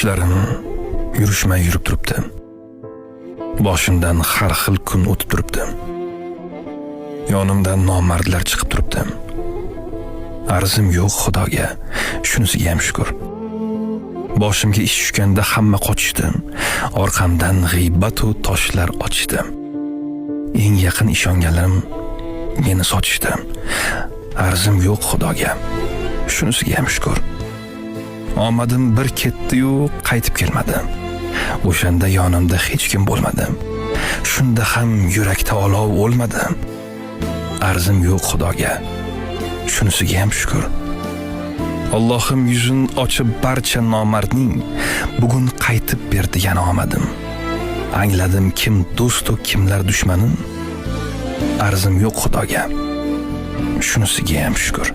ishlarim yurishmay yurib turibdi. Boshimdan har xil kun o'tib turibdi. Yonimdan nomardlar chiqib turibdi. Arzim yo'q Xudoga, shunisiga ham shukr. Boshimga ish tushganda hamma qochishdi. Orqamdan g'iybat va toshlar ochishdi. Eng yaqin ishonganlarim meni sochishdi. Arzim yo'q Xudoga, shunisiga ham shukr. Omadim bir ketdi-yu, qaytib kelmadi. O'shanda yonimda hech kim bo'lmadi. Shunda ham yurakda olov o'lmadi. Arzim yo'q Xudoga, shunisiga ham shukr. Allohim yuzin ochib barcha nomardning bugun qaytib berdigan omadim. Angladim kim do'st va kimlar dushmanim. Arzim yo'q Xudoga, shunisiga ham shukr.